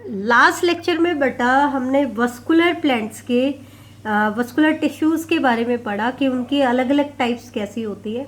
Last lecture में बेटा हमने वस्कुलर प्लांट्स के वस्कुलर टिश्यूज़ के बारे में पढ़ा कि उनकी अलग अलग टाइप्स कैसी होती है।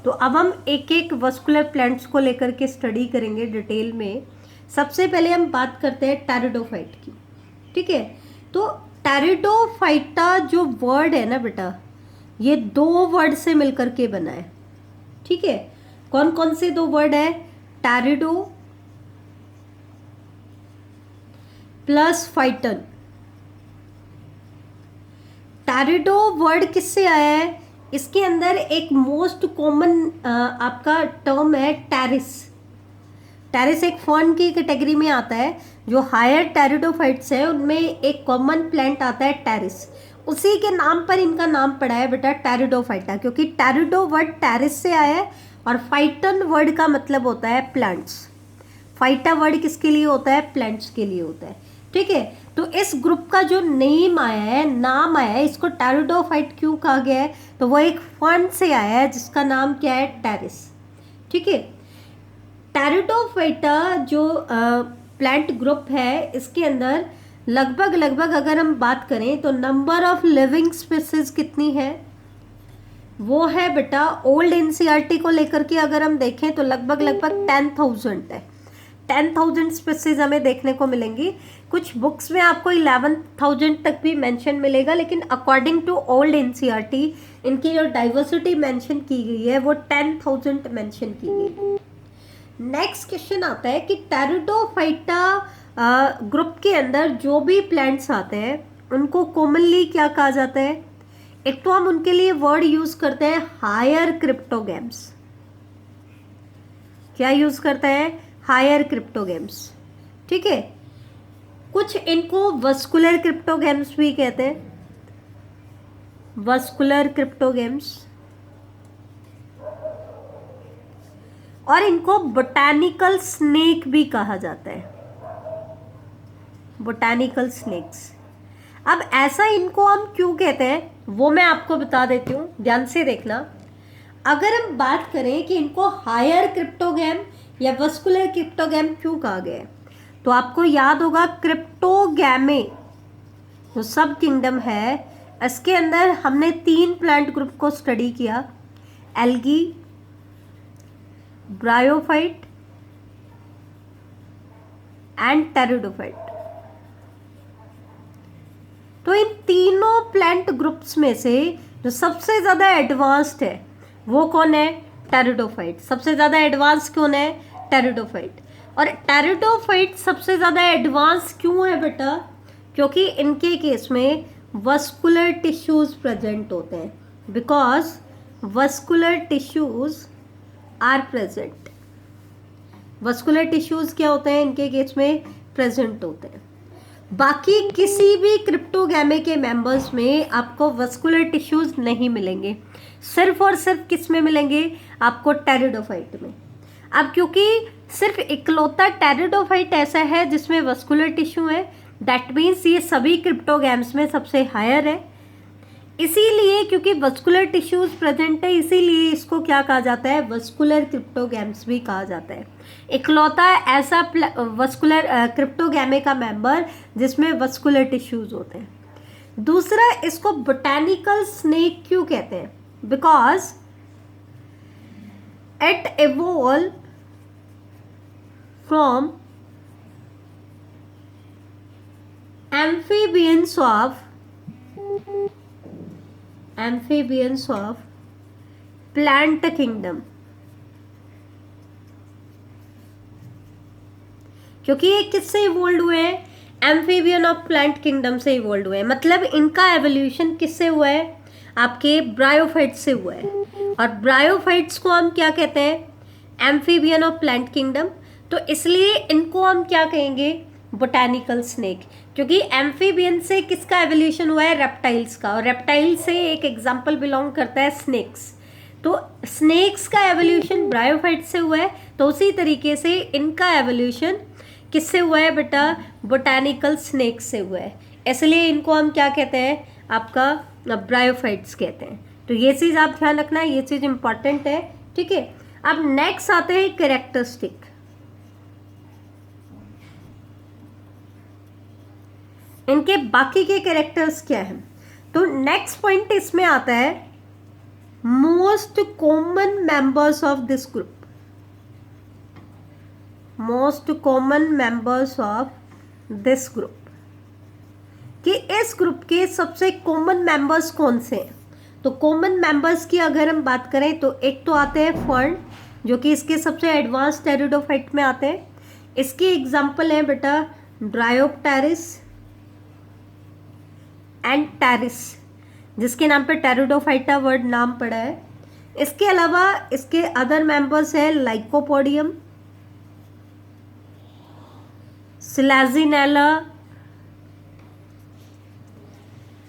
तो अब हम एक एक वस्कुलर प्लांट्स को लेकर के स्टडी करेंगे डिटेल में। सबसे पहले हम बात करते हैं टेरिडोफाइट की, ठीक है। तो टेरिडोफाइटा जो वर्ड है ना बेटा, ये दो वर्ड से मिलकर के बना है, ठीक है। कौन कौन से दो वर्ड है? टेरिडो प्लस फाइटन। टेरिडो वर्ड किससे आया है? इसके अंदर एक मोस्ट कॉमन आपका टर्म है टेरिस। टेरिस एक फर्न की कैटेगरी में आता है। जो हायर टेरिडोफाइट्स है उनमें एक कॉमन प्लांट आता है टेरिस, उसी के नाम पर इनका नाम पड़ा है बेटा टेरिडोफाइटा, क्योंकि टेरिडो वर्ड टेरिस से आया है और फाइटन वर्ड का मतलब होता है प्लांट्स। फाइटा वर्ड किसके लिए होता है? प्लांट्स के लिए होता है, ठीक है। तो इस ग्रुप का जो नेम आया है, नाम आया है, इसको टेरिडोफाइट क्यों कहा गया है? तो वो एक फर्न से आया है जिसका नाम क्या है? टेरिस, ठीक है। टेरिडोफाइटा जो प्लांट ग्रुप है, इसके अंदर लगभग अगर हम बात करें तो नंबर ऑफ लिविंग स्पीसीज कितनी है? वो है बेटा ओल्ड एनसीईआरटी को लेकर के अगर हम देखें तो लगभग 10,000 है। 10,000 स्पीसीज हमें देखने को मिलेंगी। कुछ बुक्स में आपको 11,000 तक भी मेंशन मिलेगा, लेकिन अकॉर्डिंग टू ओल्ड एनसीईआरटी इनकी जो डाइवर्सिटी मेंशन की गई है वो 10,000 मेंशन की गई है। नेक्स्ट क्वेश्चन आता है कि टेरिडोफाइटा ग्रुप के अंदर जो भी प्लांट्स आते हैं उनको कॉमनली क्या कहा जाता है? एक तो हम उनके लिए वर्ड यूज करते हैं हायर क्रिप्टोगेम्स। क्या यूज करते हैं? हायर क्रिप्टोगेम्स, ठीक है। कुछ इनको वस्कुलर क्रिप्टोगेम्स भी कहते हैं, वस्कुलर क्रिप्टोगेम्स, और इनको बोटैनिकल स्नेक भी कहा जाता है, बोटैनिकल स्नेक्स। अब ऐसा इनको हम क्यों कहते हैं वो मैं आपको बता देती हूँ, ध्यान से देखना। अगर हम बात करें कि इनको हायर क्रिप्टोगेम या वस्कुलर क्रिप्टोगेम क्यों कहा गया है, तो आपको याद होगा क्रिप्टोगैमे जो सब किंगडम है, इसके अंदर हमने 3 प्लांट ग्रुप को स्टडी किया, एल्गी, ब्रायोफाइट एंड टेरिडोफाइट। तो इन तीनों प्लांट ग्रुप्स में से जो सबसे ज्यादा एडवांस्ड है वो कौन है? टेरिडोफाइट। सबसे ज्यादा एडवांस कौन है? टेरिडोफाइट। और टेरिडोफाइट सबसे ज्यादा एडवांस क्यों है बेटा? क्योंकि इनके केस में वस्कुलर टिश्यूज प्रेजेंट होते हैं, because vascular tissues are present. Vascular tissues क्या होते हैं इनके केस में? प्रेजेंट होते हैं। बाकी किसी भी क्रिप्टोगैमे के मेंबर्स में आपको वस्कुलर टिश्यूज नहीं मिलेंगे, सिर्फ और सिर्फ किस में मिलेंगे? आपको टेरिडोफाइट में। अब क्योंकि सिर्फ इकलौता टेरिडोफाइट ऐसा है जिसमें वस्कुलर टिश्यू है, दैट मीन्स ये सभी क्रिप्टोगैम्स में सबसे हायर है। इसीलिए क्योंकि वस्कुलर टिश्यूज प्रेजेंट है, इसीलिए इसको क्या कहा जाता है? वस्कुलर क्रिप्टोगैम्स भी कहा जाता है। इकलौता ऐसा वस्कुलर क्रिप्टोगैमे का मेंबर जिसमें वस्कुलर टिश्यूज होते हैं। दूसरा, इसको बोटैनिकल स्नेक क्यों कहते हैं? Because it evolve from amphibians of plant kingdom। क्योंकि ये किससे इवोल्व हुए हैं? एम्फीबियन ऑफ प्लांट किंगडम से इवोल्व हुए हैं। मतलब इनका एवोल्यूशन किससे हुआ है? आपके ब्रायोफाइट से हुआ है। और ब्रायोफाइट्स को हम क्या कहते हैं? Amphibian of plant kingdom. तो इसलिए इनको हम क्या कहेंगे? Botanical snake. क्योंकि एम्फीबियन से किसका एवोल्यूशन हुआ है? रेप्टाइल्स का। और रेप्टाइल से एक एग्जाम्पल बिलोंग करता है स्नेक्स। तो स्नेक्स का एवोल्यूशन ब्रायोफाइट से हुआ है, तो उसी तरीके से इनका एवोल्यूशन किससे हुआ है बेटा? बोटैनिकल स्नेक्स से हुआ है। इसलिए इनको हम क्या कहते हैं? आपका ब्रायोफाइट्स कहते हैं। तो ये चीज़ आप ध्यान रखना, ये चीज़ इंपॉर्टेंट है, ठीक है। अब नेक्स्ट आते हैं कैरेक्टरिस्टिक। इनके बाकी के कैरेक्टर्स क्या हैं? तो नेक्स्ट पॉइंट इसमें आता है most common members of this group. Most common members of this group, कि इस ग्रुप के सबसे कॉमन मेंबर्स कौन से हैं? तो कॉमन मेंबर्स की अगर हम बात करें तो एक तो आते हैं फर्न, जो कि इसके सबसे एडवांस टेरिडोफाइट में आते हैं। इसकी एग्जांपल है बेटा ड्रायोप्टेरिस एंड टेरिस, जिसके नाम पे टेरिडोफाइटा वर्ड नाम पड़ा है। इसके अलावा इसके अदर मेंबर्स है लाइकोपोडियम, सिलाजिनेला,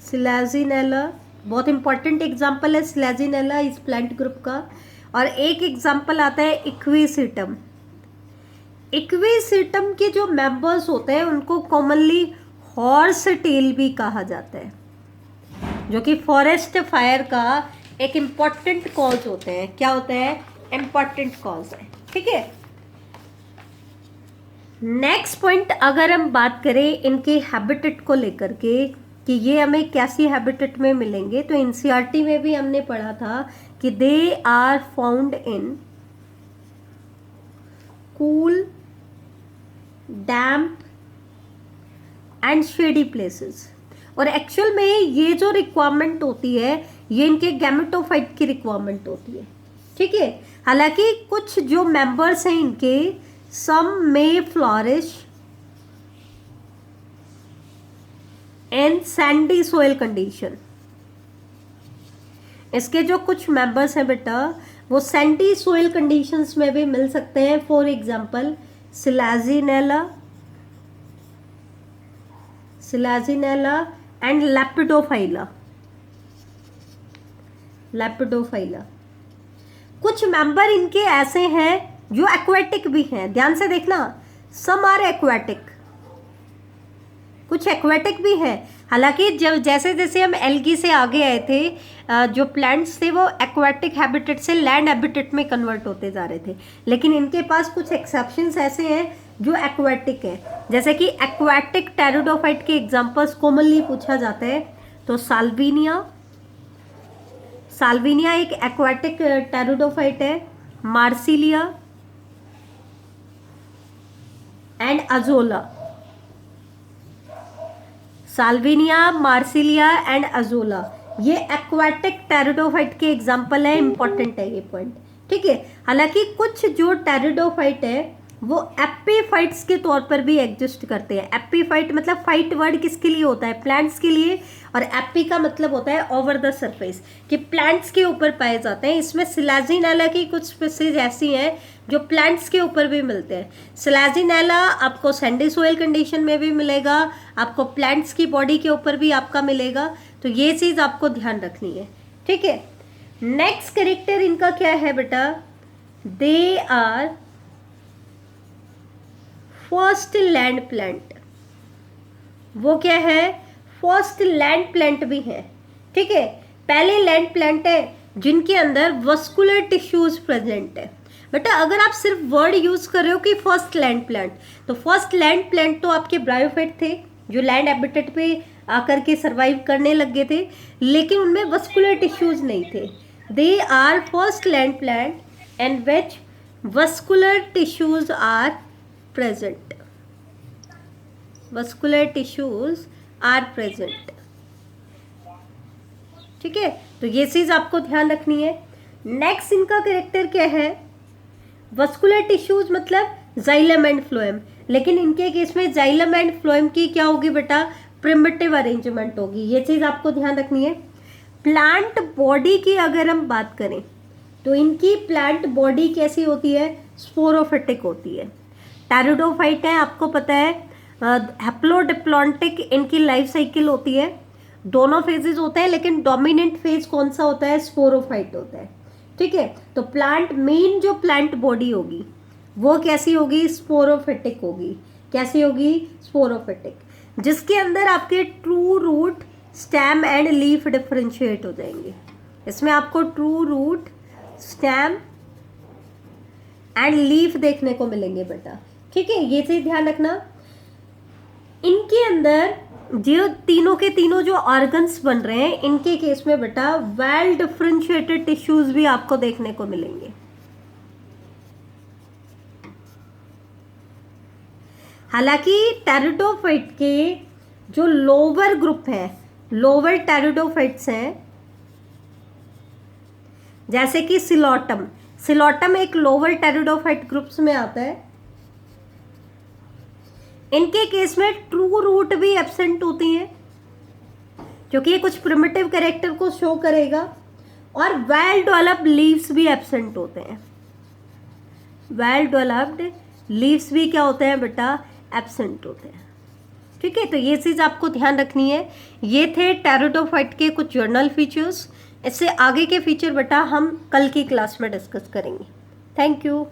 सिलाजिनेला बहुत इंपॉर्टेंट एग्जाम्पल है सिलाजिनेला इस प्लांट ग्रुप का। और एक एग्जाम्पल आता है इक्विसिटम। इक्विसिटम के जो मेंबर्स होते हैं उनको कॉमनली हॉर्स टेल भी कहा जाता है, जो कि फॉरेस्ट फायर का एक इम्पॉर्टेंट कॉज होते हैं। क्या होते हैं? इम्पॉर्टेंट कॉज है, ठीक है। नेक्स्ट पॉइंट अगर हम बात करें इनके हैबिटेट को लेकर के कि ये हमें कैसी हैबिटेट में मिलेंगे, तो एनसीईआरटी में भी हमने पढ़ा था कि they are found in cool, damp and shady places. और एक्चुअल में ये जो रिक्वायरमेंट होती है ये इनके गैमेटोफाइट की रिक्वायरमेंट होती है, ठीक है। हालांकि कुछ जो मेंबर्स हैं इनके, some may flourish in sandy soil condition. इसके जो कुछ मेंबर्स हैं बेटा वो सैंडी सोयल कंडीशंस में भी मिल सकते हैं। For example selaginella, selaginella and lepidophylla, lepidophylla. कुछ मेंबर इनके ऐसे हैं जो एक्वेटिक भी हैं, ध्यान से देखना, सम आर एक्वेटिक, कुछ एक्वेटिक भी है। हालांकि जब जैसे जैसे हम एल्गी से आगे आए थे, जो प्लांट्स थे वो एक्वेटिक हैबिटेट से लैंड हैबिटेट में कन्वर्ट होते जा रहे थे, लेकिन इनके पास कुछ एक्सेप्शंस ऐसे हैं जो एक्वेटिक है। जैसे कि एक्वेटिक टेरिडोफाइट के एग्जांपल्स कॉमनली पूछा जाता है, तो साल्विनिया, साल्विनिया एक एक्वेटिक टेरिडोफाइट है, Marsilea and azolla, Salvinia, Marsilea and azolla ये एक्वाटिक टेरिडोफाइट के एग्जाम्पल है। इंपॉर्टेंट है ये पॉइंट, ठीक है। हालांकि कुछ जो टेरिडोफाइट है वो एपीफाइट्स के तौर पर भी एग्जिस्ट करते हैं। एपीफाइट मतलब फाइट वर्ड किसके लिए होता है? प्लांट्स के लिए। और एपी का मतलब होता है ओवर द सरफेस, कि प्लांट्स के ऊपर पाए जाते हैं। इसमें सिलाजिनेला की कुछ स्पीसीज ऐसी हैं जो प्लांट्स के ऊपर भी मिलते हैं। सिलाजिनेला आपको सैंडी सोयल कंडीशन में भी मिलेगा, आपको प्लांट्स की बॉडी के ऊपर भी आपका मिलेगा। तो ये चीज़ आपको ध्यान रखनी है, ठीक है। नेक्स्ट कैरेक्टर इनका क्या है बेटा? They are first land plant. वो क्या है? फर्स्ट लैंड प्लांट भी है, ठीक है। पहले लैंड प्लांट है जिनके अंदर वस्कुलर टिश्यूज प्रेजेंट है। बेटा अगर आप सिर्फ वर्ड यूज कर रहे हो कि फर्स्ट लैंड प्लांट, तो फर्स्ट लैंड प्लांट तो आपके ब्रायोफाइट थे जो लैंड हैबिटेट पे आकर के सरवाइव करने लग गए थे, लेकिन उनमें वस्कुलर टिश्यूज नहीं थे। They are first land plant and which vascular tissues are present, vascular tissues are present, ठीक है। तो ये चीज आपको ध्यान रखनी है। नेक्स्ट इनका कैरेक्टर क्या है? वस्कुलर टिश्यूज मतलब जाइलम एंड फ्लोएम, लेकिन इनके केस में जाइलम एंड फ्लोएम की क्या होगी बेटा? प्रिमिटिव अरेंजमेंट होगी। ये चीज आपको ध्यान रखनी है। प्लांट बॉडी की अगर हम बात करें तो इनकी प्लांट बॉडी कैसी होती है? स्पोरोफिटिक होती है। टेरिडोफाइट है, आपको पता है, हैप्लोडिप्लॉन्टिक इनकी लाइफ साइकिल होती है। दोनों फेजेस होते हैं, लेकिन डोमिनेंट फेज कौन सा होता है? स्पोरोफाइट होता है, ठीक है। तो प्लांट मेन जो प्लांट बॉडी होगी वो कैसी होगी? स्पोरोफिटिक होगी। कैसी होगी? स्पोरोफिटिक, जिसके अंदर आपके true root, stem and leaf differentiate हो जाएंगे। इसमें आपको true root, stem and leaf देखने को मिलेंगे बेटा, ठीक है। ये चीज ध्यान रखना। इनके अंदर जो तीनों के तीनों जो ऑर्गन्स बन रहे हैं, इनके केस में बेटा वेल डिफरेंशिएटेड टिश्यूज भी आपको देखने को मिलेंगे। हालांकि टेरिडोफाइट के जो लोअर ग्रुप है, लोअर टेरिडोफाइट्स हैं, जैसे कि सिलोटम, सिलोटम एक लोअर टेरिडोफाइट ग्रुप्स में आता है। इनके केस में ट्रू रूट भी एब्सेंट होती है, क्योंकि ये कुछ प्रिमिटिव कैरेक्टर को शो करेगा, और वेल डेवलप्ड लीव्स भी एब्सेंट होते हैं। वेल डेवलप्ड लीव्स भी क्या होते हैं बेटा, एब्सेंट होते हैं। ठीक है, तो ये चीज़ आपको ध्यान रखनी है। ये थे टेरिडोफाइट के कुछ जर्नल फीचर्स। इससे आगे के फीचर बेटा हम कल की क्लास में डिस्कस करेंगे। Thank you.